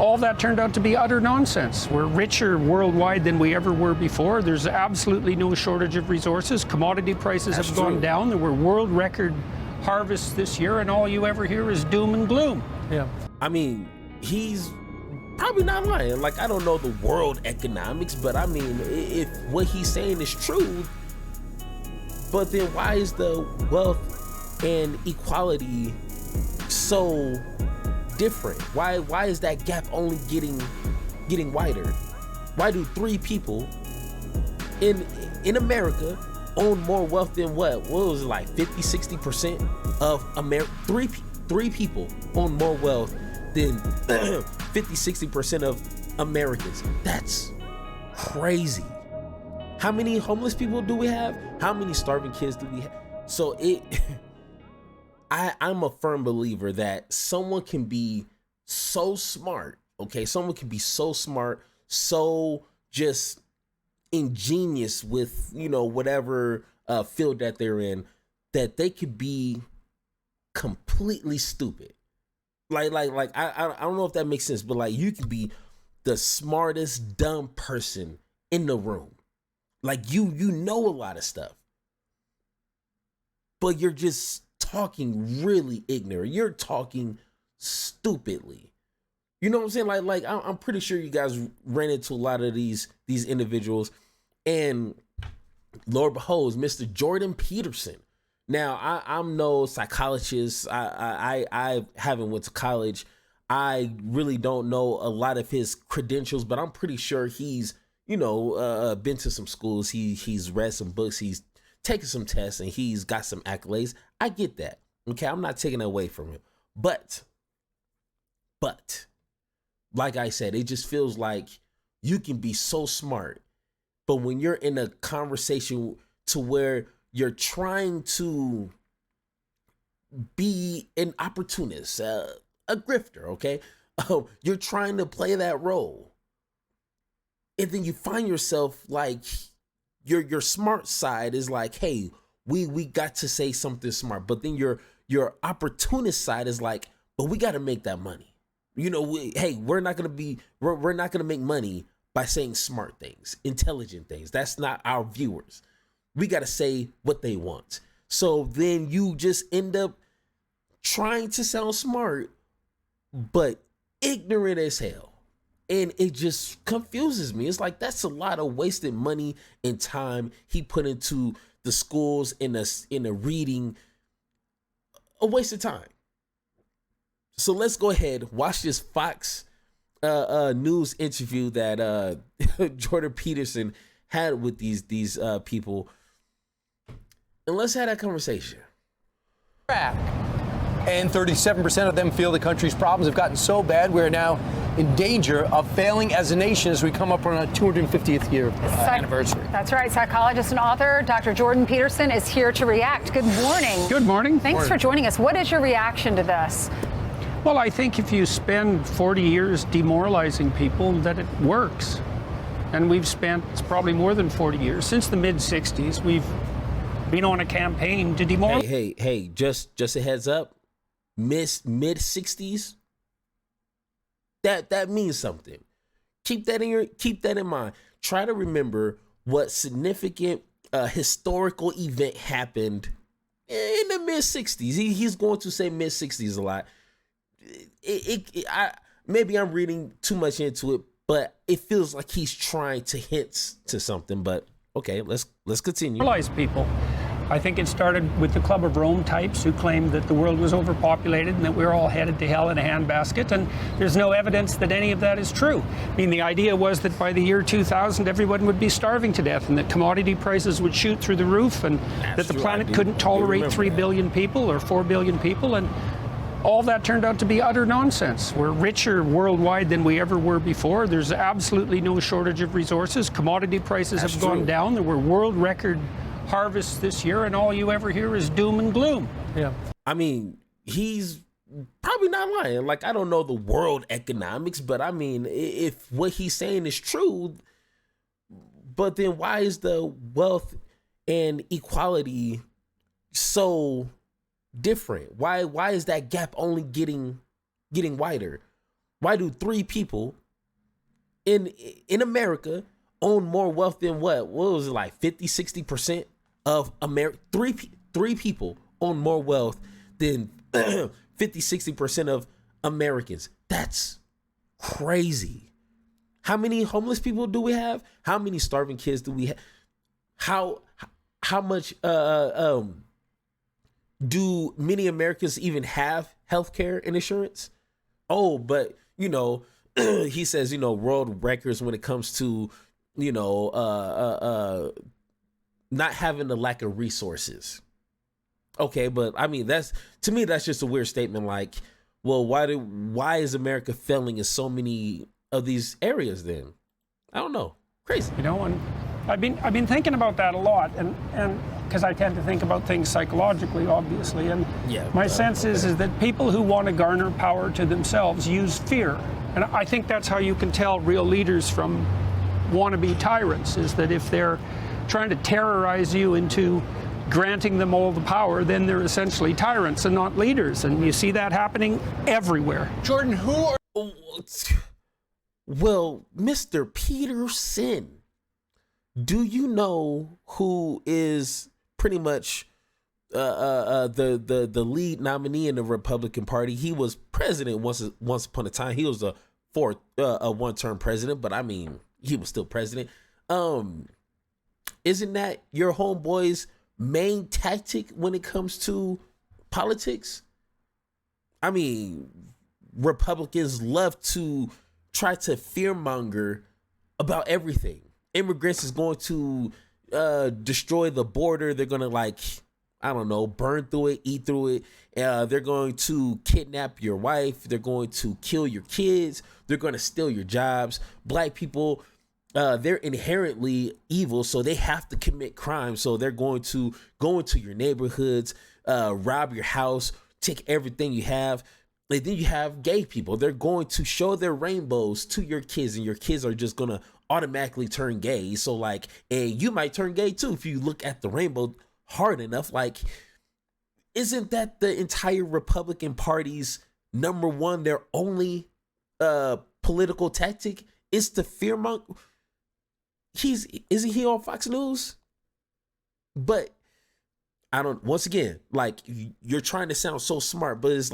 all that turned out to be utter nonsense. We're richer worldwide than we ever were before. There's absolutely no shortage of resources. Commodity prices have gone down. There were world record harvests this year, and all you ever hear is doom and gloom. Yeah. I mean, he's probably not lying. Like, I don't know the world economics, but I mean, if what he's saying is true, but then why is the wealth and equality so different? Why is that gap only getting wider? Why do 3 people in America own more wealth than what was it, like 50-60% of America? Three people own more wealth than 50-60% of Americans. That's crazy. How many homeless people do we have? How many starving kids do we have? So I'm a firm believer that someone can be so smart, okay? Someone can be so smart, so just ingenious with, whatever field that they're in, that they could be completely stupid. Like I don't know if that makes sense, but like you can be the smartest dumb person in the room. Like you know a lot of stuff, but you're just talking really ignorant. You're talking stupidly. You know what I'm saying? Like I'm pretty sure you guys ran into a lot of these individuals, and Lord behold, Mr. Jordan Peterson. Now I'm no psychologist. I haven't went to college. I really don't know a lot of his credentials, but I'm pretty sure he's been to some schools. He's read some books. He's taken some tests, and he's got some accolades. I get that. Okay, I'm not taking it away from him. But like I said, it just feels like you can be so smart, but when you're in a conversation to where you're trying to be an opportunist, a grifter, okay? You're trying to play that role. And then you find yourself like your smart side is like, hey, we got to say something smart. But then your opportunist side is like, but we got to make that money. We're not gonna make money by saying smart things, intelligent things. That's not our viewers. We got to say what they want. So then you just end up trying to sound smart, but ignorant as hell. And it just confuses me. It's like, that's a lot of wasted money and time he put into the schools in the reading. A waste of time. So let's go ahead, watch this Fox News interview that Jordan Peterson had with these people. And let's have that conversation. And 37% of them feel the country's problems have gotten so bad we're now in danger of failing as a nation as we come up on our 250th year anniversary. That's right. Psychologist and author Dr. Jordan Peterson is here to react. Good morning. Good morning. Thanks for joining us. What is your reaction to this? Well, I think if you spend 40 years demoralizing people, that it works. And we've spent probably more than 40 years. Since the mid-'60s, we've been on a campaign to demoralize. Hey, just a heads up. Mid-'60s, that means something. Keep that in mind. Try to remember what significant historical event happened in the mid-'60s. He's going to say mid-'60s a lot. Maybe I'm reading too much into it, but it feels like he's trying to hint to something. But okay, let's continue. People. I think it started with the Club of Rome types who claimed that the world was overpopulated and that we're all headed to hell in a handbasket, and there's no evidence that any of that is true. I mean, the idea was that by the year 2000, everyone would be starving to death and that commodity prices would shoot through the roof, and that the planet couldn't tolerate 3 billion people or 4 billion people, and all that turned out to be utter nonsense. We're richer worldwide than we ever were before. There's absolutely no shortage of resources. Commodity prices have gone down. There were world record harvests this year, and all you ever hear is doom and gloom. Yeah. I mean, he's probably not lying. Like, I don't know the world economics, but I mean, if what he's saying is true, but then why is the wealth and equality so different? Why is that gap only getting wider? Why do three people in America own more wealth than what was it, like 50-60% of America? Three people own more wealth than 50-60% of Americans. That's crazy. How many homeless people do we have? How many starving kids do we have? How much do many Americans even have health care and insurance? Oh, but he says, world records when it comes to, not having the lack of resources. Okay, but I mean, to me, that's just a weird statement. Like, well, why is America failing in so many of these areas then? I don't know. Crazy. And I've been thinking about that a lot, and because I tend to think about things psychologically, obviously, and my sense is that people who want to garner power to themselves use fear, and I think that's how you can tell real leaders from wannabe tyrants, is that if they're trying to terrorize you into granting them all the power, then they're essentially tyrants and not leaders, and you see that happening everywhere. Jordan, who are... Well, Mr. Peterson, do you know who is pretty much the lead nominee in the Republican Party? He was president once upon a time. He was a one-term president, but I mean, he was still president. Isn't that your homeboy's main tactic when it comes to politics? I mean, Republicans love to try to fearmonger about everything. Immigrants is going to destroy the border. They're going to burn through it, eat through it. They're going to kidnap your wife. They're going to kill your kids. They're going to steal your jobs. Black people, they're inherently evil, so they have to commit crime. So they're going to go into your neighborhoods, rob your house, take everything you have. And then you have gay people. They're going to show their rainbows to your kids, and your kids are just going to automatically turn gay. So and you might turn gay too if you look at the rainbow hard enough. Isn't that the entire Republican Party's number one, their only political tactic is to fearmonger? Isn't he on Fox News? But once again, you're trying to sound so smart, but it's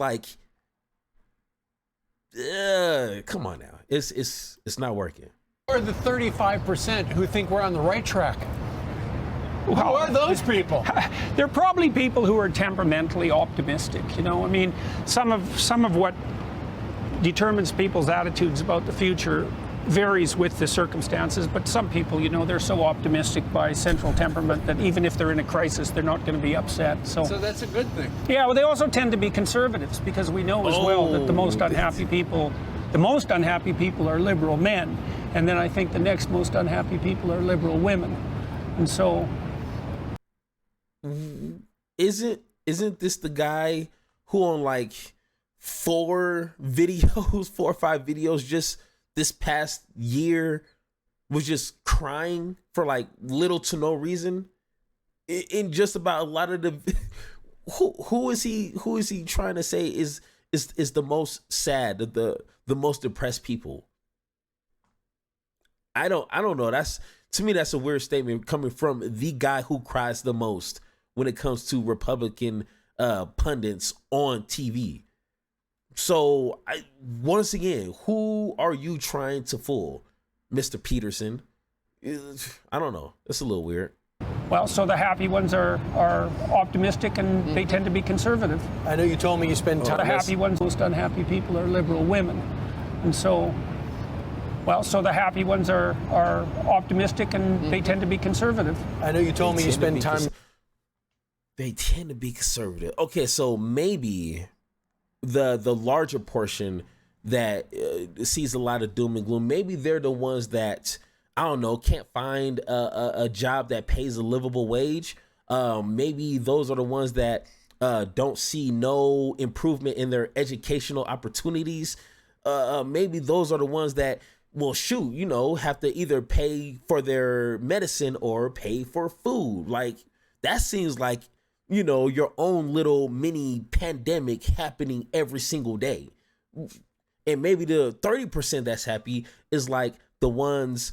come on now. It's not working. Who are the 35% who think we're on the right track? Who are those people? They're probably people who are temperamentally optimistic. I mean, some of what determines people's attitudes about the future varies with the circumstances, but some people, they're so optimistic by central temperament that even if they're in a crisis, they're not going to be upset. So that's a good thing. Yeah, well, they also tend to be conservatives, because we know as well that the most unhappy people are liberal men, and then I think the next most unhappy people are liberal women, and so. Isn't this the guy who on 4 or 5 videos just this past year was just crying for little to no reason in just about a lot of the who is he trying to say is the most sad, the most depressed people? I don't know. To me, that's a weird statement coming from the guy who cries the most when it comes to Republican pundits on TV. So, once again, who are you trying to fool, Mr. Peterson? I don't know. It's a little weird. Well, so the happy ones are optimistic, and they tend to be conservative. I know you told me you spend time. The happy ones, most unhappy people are liberal women, and so. Well, so the happy ones are optimistic, and they tend to be conservative. I know you told me you spend time. They tend to be conservative. Okay, so maybe the larger portion that sees a lot of doom and gloom, maybe they're the ones that, I don't know, can't find a job that pays a livable wage. Maybe those are the ones that don't see no improvement in their educational opportunities. Maybe those are the ones that, well, shoot, have to either pay for their medicine or pay for food. That seems like, your own little mini pandemic happening every single day. And maybe the 30% that's happy is like the ones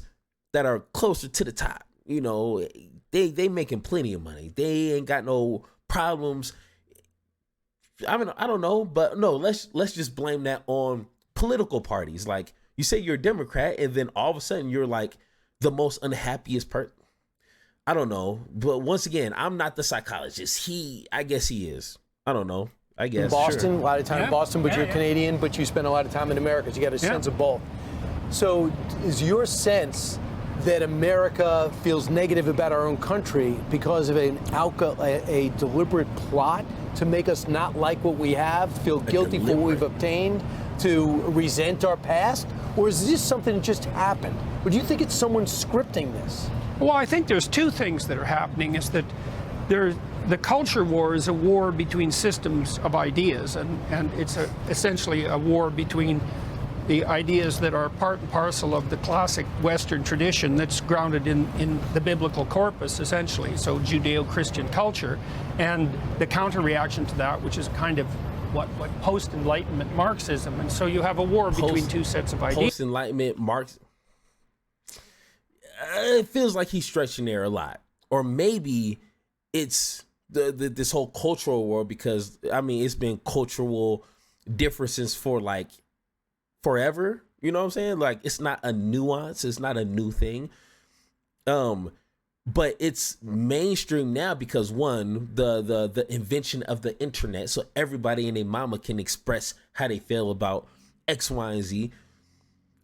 that are closer to the top. You know, they making plenty of money. They ain't got no problems. I mean, I don't know, but no, let's just blame that on political parties. Like, you say you're a Democrat, and then all of a sudden you're like the most unhappiest person. I don't know, but once again, I'm not the psychologist. I guess he is. I don't know. I guess Boston, sure. a lot of time in Boston, but you're Canadian, but you spend a lot of time in America. So you got a sense of both. So is your sense that America feels negative about our own country because of a deliberate plot to make us not like what we have, feel guilty for what we've obtained, to resent our past? Or is this something that just happened? Or do you think it's someone scripting this? Well, I think there's two things that are happening. Is that the culture war is a war between systems of ideas, and it's essentially a war between the ideas that are part and parcel of the classic Western tradition that's grounded in the biblical corpus, essentially, so Judeo-Christian culture, and the counter-reaction to that, which is kind of what post-Enlightenment Marxism. And so you have a war between two sets of ideas. Post-Enlightenment Marx. It feels like he's stretching there a lot. Or maybe it's this whole cultural war, because, I mean, it's been cultural differences for, like, forever. You know what I'm saying? Like, it's not a nuance. It's not a new thing. But it's mainstream now because, one, the invention of the internet, so everybody and their mama can express how they feel about X, Y, and Z.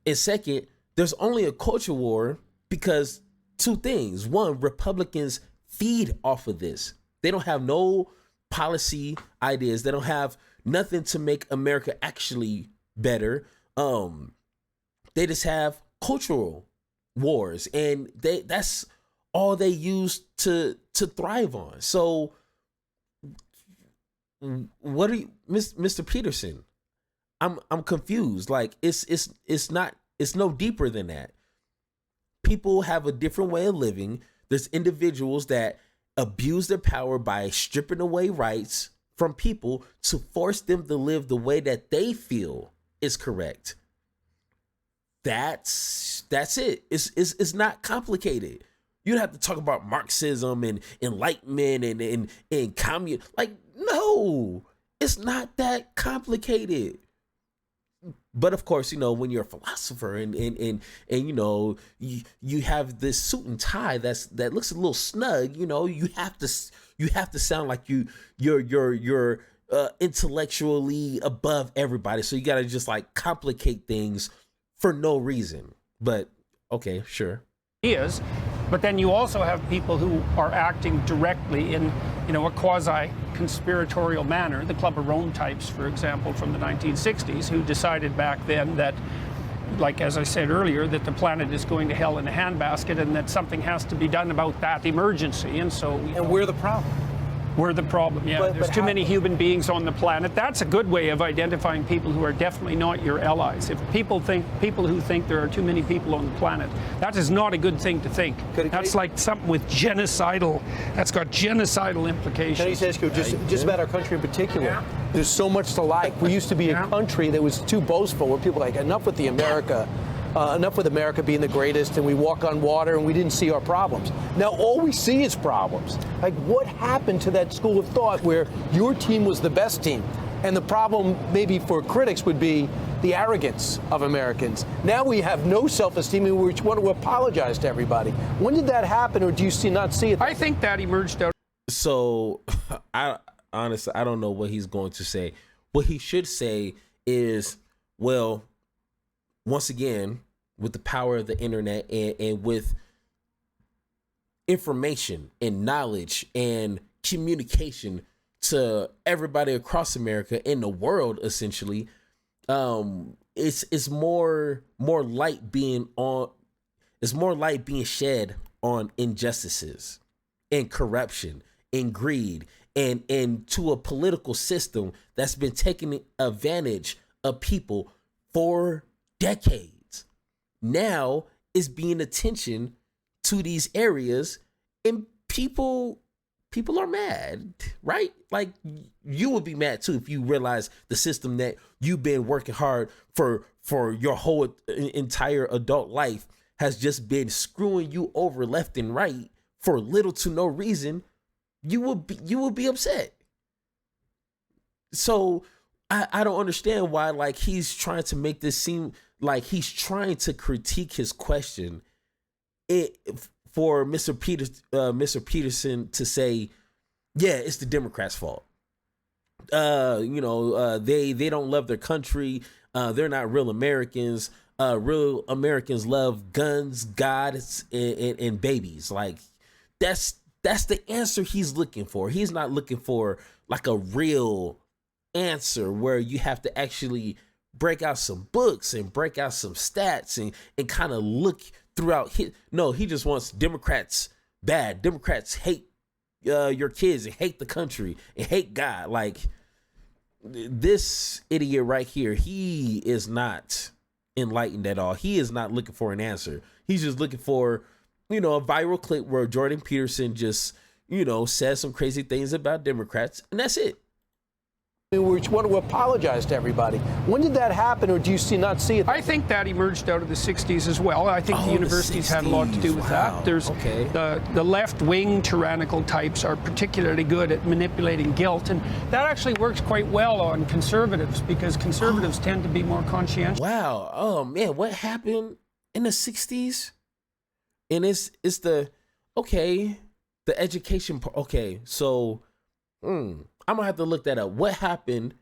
And second, there's only a culture war because two things. One, Republicans feed off of this. They don't have no policy ideas. They don't have nothing to make America actually better. They just have cultural wars, and that's all they use to thrive on. So what are you, Mr. Peterson? I'm confused. Like, it's no deeper than that. People have a different way of living. There's individuals that abuse their power by stripping away rights from people to force them to live the way that they feel is correct. That's it. It's not complicated. You don't have to talk about Marxism and Enlightenment and commun. Like, no, it's not that complicated. But of course, you know, when you're a philosopher and you know, you have this suit and tie that looks a little snug, you know, you have to sound like you're intellectually above everybody. So you got to just like complicate things for no reason. But okay, sure. But then you also have people who are acting directly in, you know, a quasi-conspiratorial manner. The Club of Rome types, for example, from the 1960s, who decided back then that, like as I said earlier, that the planet is going to hell in a handbasket and that something has to be done about that emergency. And so, and we're the problem. We're the problem, yeah. There's too many human beings on the planet. That's a good way of identifying people who are definitely not your allies. If people who think there are too many people on the planet, that is not a good thing to think. That's like something with that's got genocidal implications. Can I just ask you, just about our country in particular? Yeah. There's so much to like. We used to be a country that was too boastful, where people were like, enough with America being the greatest, and we walk on water and we didn't see our problems. Now all we see is problems. Like, what happened to that school of thought where your team was the best team? And the problem maybe for critics would be the arrogance of Americans. Now we have no self-esteem and we want to apologize to everybody. When did that happen, or do you not see it? I think that emerged out. So I honestly, I don't know what he's going to say. What he should say is, well, once again, with the power of the internet and with information and knowledge and communication to everybody across America and the world, essentially, it's more light being shed on injustices and corruption and greed and to a political system that's been taking advantage of people for decades. Now is being attention to these areas, and people people are mad, right? Like, you would be mad too if you realize the system that you've been working hard for your whole entire adult life has just been screwing you over left and right for little to no reason. You will be upset. So I don't understand why, like, he's trying to make this seem like he's trying to critique his question for Mr. Peterson to say, yeah, it's the Democrats' fault. They don't love their country. They're not real Americans. Real Americans love guns, God, and babies. Like, that's the answer he's looking for. He's not looking for like a real answer where you have to actually break out some books and break out some stats and kind of look throughout no, he just wants Democrats bad. Democrats hate your kids and hate the country and hate God. Like, this idiot right here, he is not enlightened at all. He is not looking for an answer. He's just looking for, a viral clip where Jordan Peterson just, says some crazy things about Democrats, and that's it. We want to apologize to everybody. When did that happen, or do you not see it? I think that emerged out of the 60s as well. I think the universities had a lot to do with that. There's the left-wing tyrannical types are particularly good at manipulating guilt, and that actually works quite well on conservatives because conservatives tend to be more conscientious. Wow. Oh man, what happened in the 60s? And it's the education part. Okay, so I'm gonna have to look that up. What happened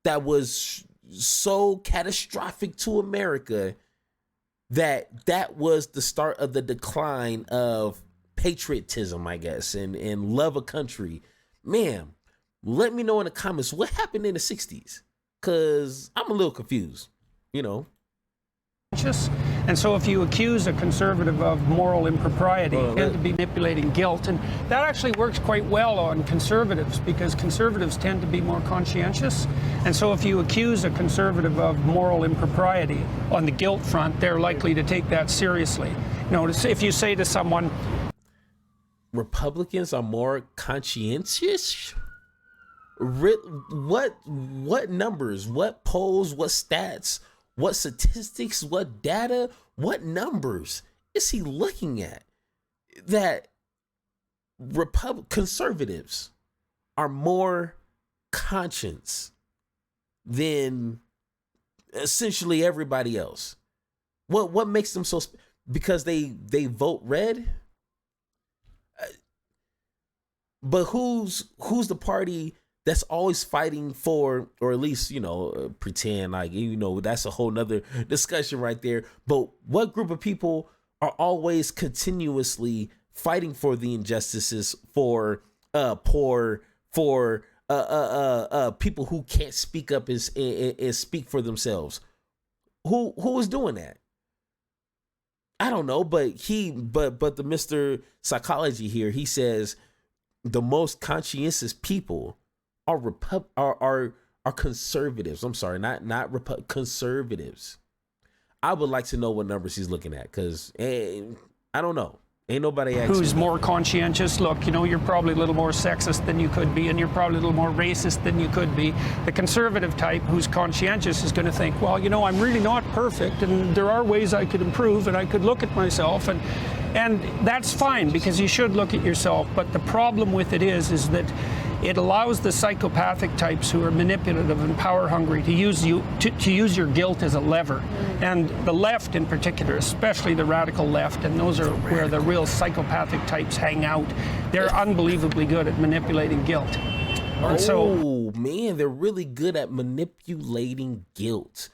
that was so catastrophic to America that was the start of the decline of patriotism, I guess, and love of country? Man, let me know in the comments what happened in the 60s, because I'm a little confused, And so if you accuse a conservative of moral impropriety, you tend to be manipulating guilt. And that actually works quite well on conservatives because conservatives tend to be more conscientious. And so if you accuse a conservative of moral impropriety on the guilt front, they're likely to take that seriously. If you say to someone, Republicans are more conscientious? What numbers, what polls, what stats, what statistics, what data, what numbers is he looking at that conservatives are more conscious than essentially everybody else? What makes them so? Because they vote red? But who's the party that's always fighting for, or at least, pretend like, that's a whole nother discussion right there. But what group of people are always continuously fighting for the injustices, for poor, for people who can't speak up and speak for themselves? Who is doing that? I don't know, but the Mr. Psychology here, he says the most conscientious people are conservatives. I'm sorry, not conservatives. I would like to know what numbers he's looking at, because I don't know. Ain't nobody asking. Who's more conscientious? Look, you're probably a little more sexist than you could be, and you're probably a little more racist than you could be. The conservative type who's conscientious is going to think, well, I'm really not perfect, and there are ways I could improve, and I could look at myself, and that's fine, because you should look at yourself. But the problem with it is that it allows the psychopathic types who are manipulative and power hungry to use your guilt as a lever. And the left in particular, especially the radical left, and those are where the real psychopathic types hang out, they're unbelievably good at manipulating guilt. Oh man, they're really good at manipulating guilt.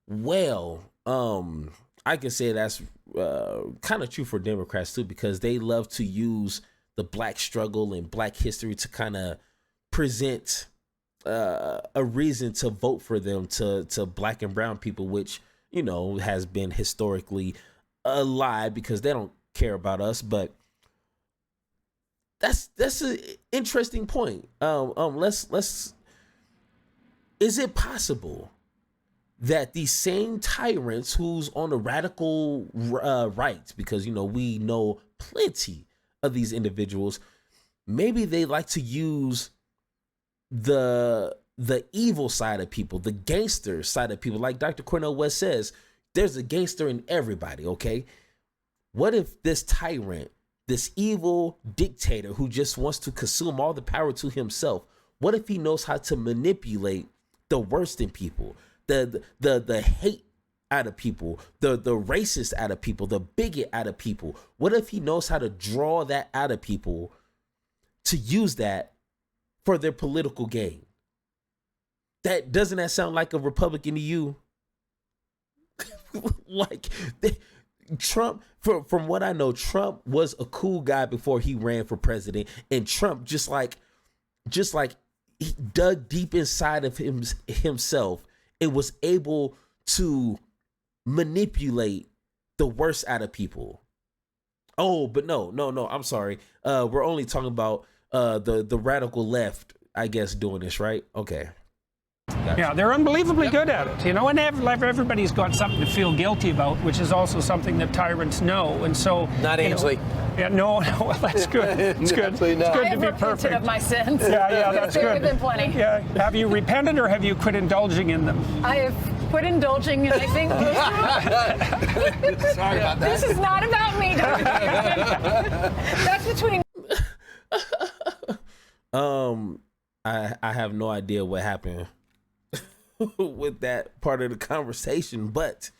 Well, I can say that's kind of true for Democrats too, because they love to use the black struggle and black history to kind of present a reason to vote for them to black and brown people, which has been historically a lie because they don't care about us. But that's an interesting point. Let's is it possible that these same tyrants who's on the radical right, because we know plenty of these individuals, maybe they like to use the evil side of people, the gangster side of people. Like Dr. Cornel West says, there's a gangster in everybody, okay? What if this tyrant, this evil dictator who just wants to consume all the power to himself, what if he knows how to manipulate the worst in people, the hate out of people, the racist out of people, the bigot out of people? What if he knows how to draw that out of people to use that for their political gain? Doesn't that sound like a Republican to you? Like Trump, from what I know, Trump was a cool guy before he ran for president, and Trump just like he dug deep inside of himself and was able to manipulate the worst out of people. Oh, but no, I'm sorry. We're only talking about the radical left, I guess, doing this, right? Okay. Gotcha. Yeah, they're unbelievably good at it, and everybody's got something to feel guilty about, which is also something that tyrants know, and so... Not Ainsley. No, well, that's good. It's good. It's good I to have be repented perfect. of my sins. Yeah, that's There good. have been plenty. Yeah, have you repented or have you quit indulging in them? I have quit indulging, and I think Sorry about that. this is not about me, Dr. That's between... I have no idea what happened with that part of the conversation, but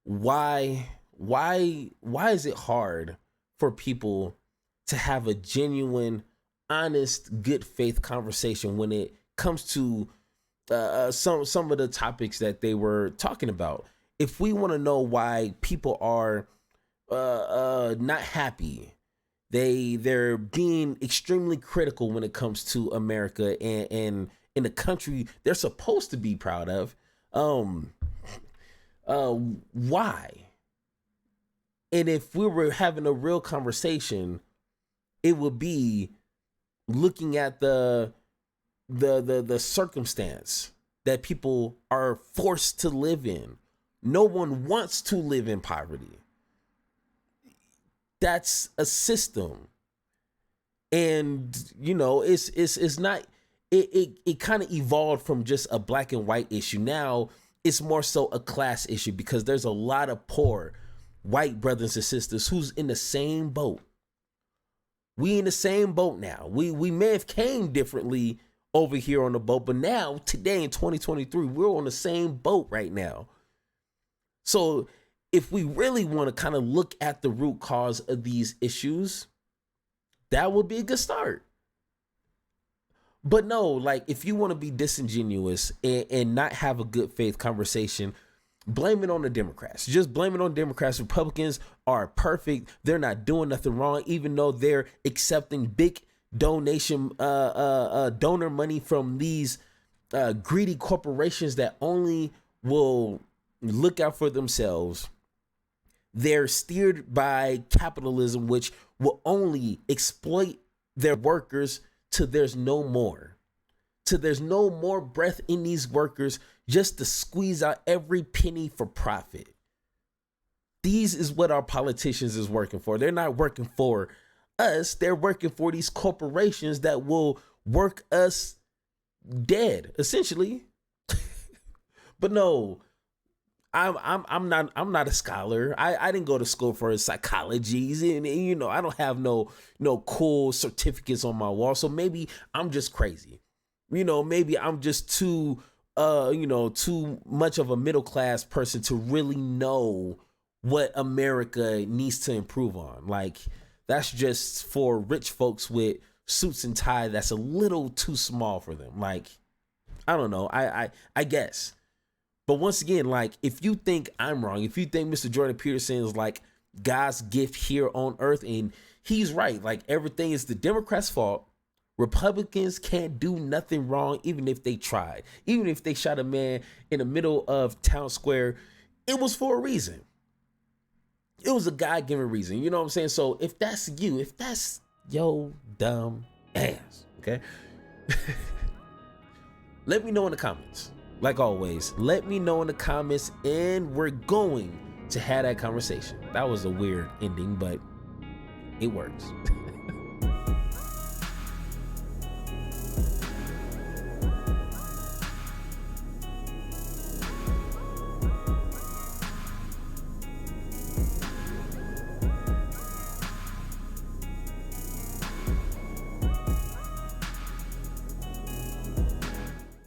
why is it hard for people to have a genuine, honest, good faith conversation when it comes to some of the topics that they were talking about? If we want to know why people are not happy, they're being extremely critical when it comes to America and in the country they're supposed to be proud of. Why? And if we were having a real conversation, it would be looking at the circumstance that people are forced to live in. No one wants to live in poverty. That's a system, and it's not. It kind of evolved from just a black and white issue. Now it's more so a class issue because there's a lot of poor white brothers and sisters who's in the same boat. We in the same boat now. We may have came differently over here on the boat, but now today in 2023 we're on the same boat right now. So if we really want to kind of look at the root cause of these issues, that would be a good start. But no, like if you want to be disingenuous and not have a good faith conversation, blame it on the Democrats. Just blame it on Democrats. Republicans are perfect. They're not doing nothing wrong, even though they're accepting big donor money from these greedy corporations that only will look out for themselves. They're steered by capitalism, which will only exploit their workers till there's no more. Till there's no more breath in these workers, just to squeeze out every penny for profit. These is what our politicians is working for. They're not working for us. They're working for these corporations that will work us dead, essentially. But no, I'm not a scholar. I didn't go to school for psychology, and I don't have no cool certificates on my wall. So maybe I'm just crazy. Maybe I'm just too much of a middle class person to really know what America needs to improve on. Like that's just for rich folks with suits and tie. That's a little too small for them. Like I don't know. I guess. But once again, like, if you think I'm wrong, if you think Mr. Jordan Peterson is like God's gift here on earth, and he's right, like everything is the Democrats' fault. Republicans can't do nothing wrong, even if they tried. Even if they shot a man in the middle of town square, it was for a reason. It was a God-given reason. You know what I'm saying? So if that's you, if that's yo dumb ass, okay? Let me know in the comments. Like always, let me know in the comments, and we're going to have that conversation. That was a weird ending, but it works.